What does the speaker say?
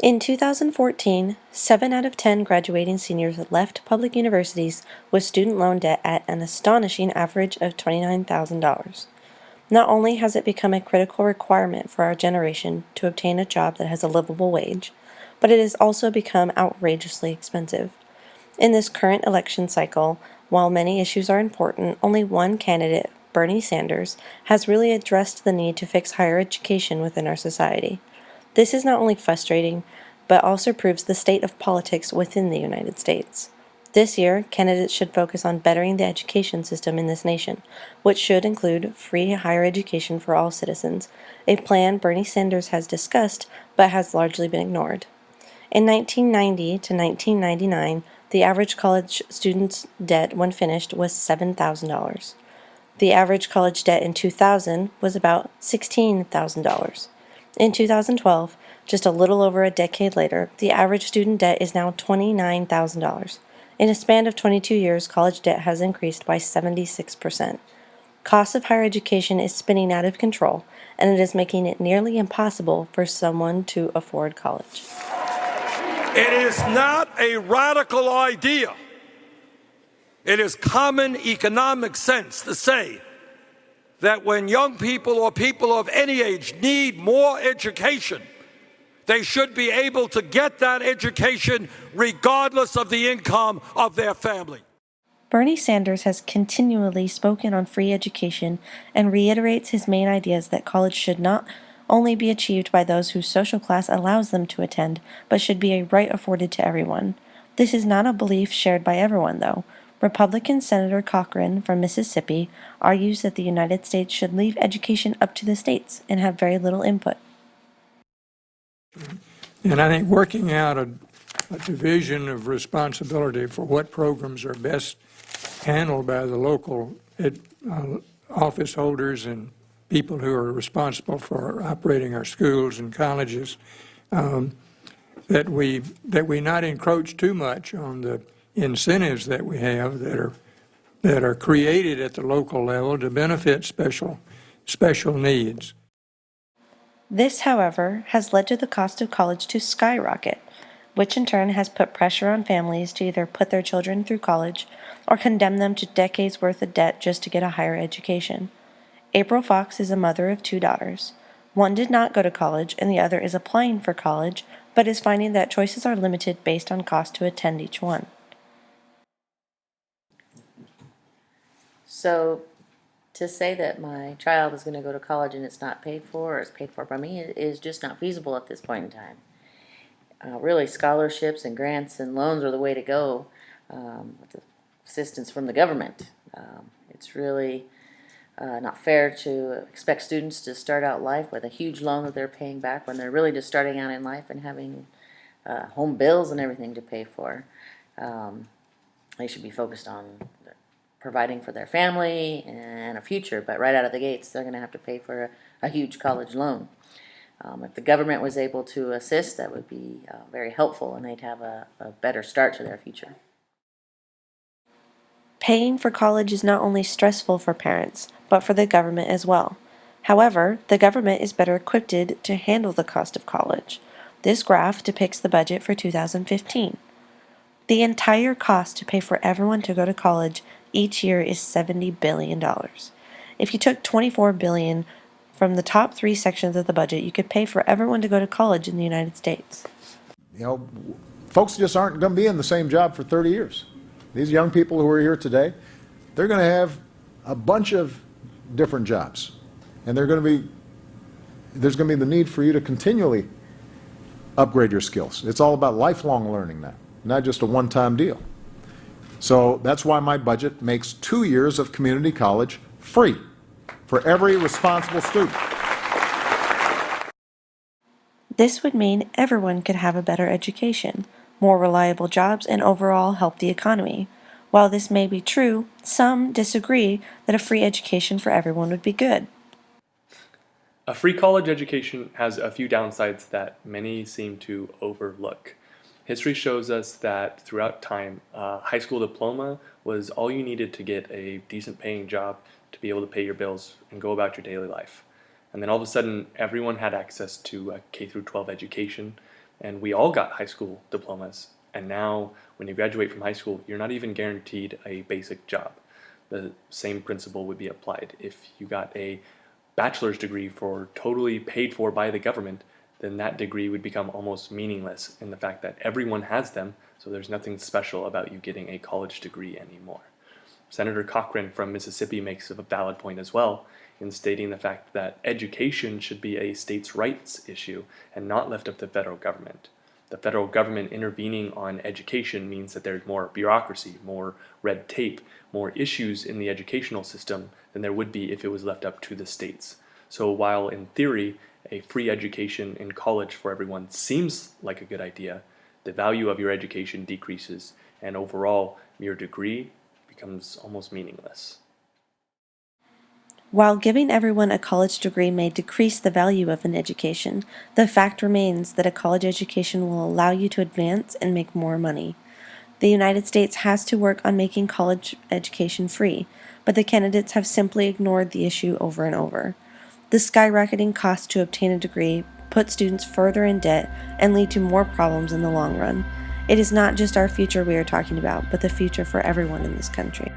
In 2014, 7 out of 10 graduating seniors left public universities with student loan debt at an astonishing average of $29,000. Not only has it become a critical requirement for our generation to obtain a job that has a livable wage, but it has also become outrageously expensive. In this current election cycle, while many issues are important, only one candidate, Bernie Sanders, has really addressed the need to fix higher education within our society. This is not only frustrating, but also proves the state of politics within the United States. This year, candidates should focus on bettering the education system in this nation, which should include free higher education for all citizens, a plan Bernie Sanders has discussed but has largely been ignored. In 1990 to 1999, the average college student's debt when finished was $7,000. The average college debt in 2000 was about $16,000. In 2012, just a little over a decade later, the average student debt is now $29,000. In a span of 22 years, college debt has increased by 76%. Cost of higher education is spinning out of control, and it is making it nearly impossible for someone to afford college. It is not a radical idea. It is common economic sense to say that when young people or people of any age need more education, they should be able to get that education regardless of the income of their family. Bernie Sanders has continually spoken on free education and reiterates his main ideas that college should not only be achieved by those whose social class allows them to attend, but should be a right afforded to everyone. This is not a belief shared by everyone, though. Republican Senator Cochran from Mississippi argues that the United States should leave education up to the states and have very little input. And I think working out a division of responsibility for what programs are best handled by the local office holders and people who are responsible for operating our schools and colleges, that we not encroach too much on the incentives that we have that are created at the local level to benefit special needs. This, however, has led to the cost of college to skyrocket, which in turn has put pressure on families to either put their children through college or condemn them to decades worth of debt just to get a higher education. April Fox is a mother of 2 daughters. One did not go to college and the other is applying for college, but is finding that choices are limited based on cost to attend each one. So to say that my child is going to go to college and it's not paid for or it's paid for by me is just not feasible at this point in time. Really, scholarships and grants and loans are the way to go with assistance from the government. It's really not fair to expect students to start out life with a huge loan that they're paying back when they're really just starting out in life and having home bills and everything to pay for. They should be focused on providing for their family and a future, but right out of the gates, they're going to have to pay for a huge college loan. If the government was able to assist, that would be very helpful, and they'd have a better start to their future. Paying for college is not only stressful for parents, but for the government as well. However, the government is better equipped to handle the cost of college. This graph depicts the budget for 2015. The entire cost to pay for everyone to go to college each year is $70 billion. If you took $24 billion from the top 3 sections of the budget, you could pay for everyone to go to college in the United States. You know, folks just aren't going to be in the same job for 30 years. These young people who are here today, they're going to have a bunch of different jobs. And there's going to be the need for you to continually upgrade your skills. It's all about lifelong learning now, not just a one-time deal. So that's why my budget makes 2 years of community college free for every responsible student. This would mean everyone could have a better education, more reliable jobs, and overall help the economy. While this may be true, some disagree that a free education for everyone would be good. A free college education has a few downsides that many seem to overlook. History shows us that throughout time, a high school diploma was all you needed to get a decent paying job to be able to pay your bills and go about your daily life. And then all of a sudden, everyone had access to a K through 12 education, And we all got high school diplomas. And now, when you graduate from high school, you're not even guaranteed a basic job. The same principle would be applied. If you got a bachelor's degree for totally paid for by the government, then that degree would become almost meaningless in the fact that everyone has them, so there's nothing special about you getting a college degree anymore. Senator Cochran from Mississippi makes a valid point as well in stating the fact that education should be a states' rights issue and not left up to the federal government. The federal government intervening on education means that there's more bureaucracy, more red tape, more issues in the educational system than there would be if it was left up to the states. So while in theory, a free education in college for everyone seems like a good idea, the value of your education decreases, and overall, your degree becomes almost meaningless. While giving everyone a college degree may decrease the value of an education, the fact remains that a college education will allow you to advance and make more money. The United States has to work on making college education free, but the candidates have simply ignored the issue over and over. The skyrocketing cost to obtain a degree put students further in debt and lead to more problems in the long run. It is not just our future we are talking about, but the future for everyone in this country.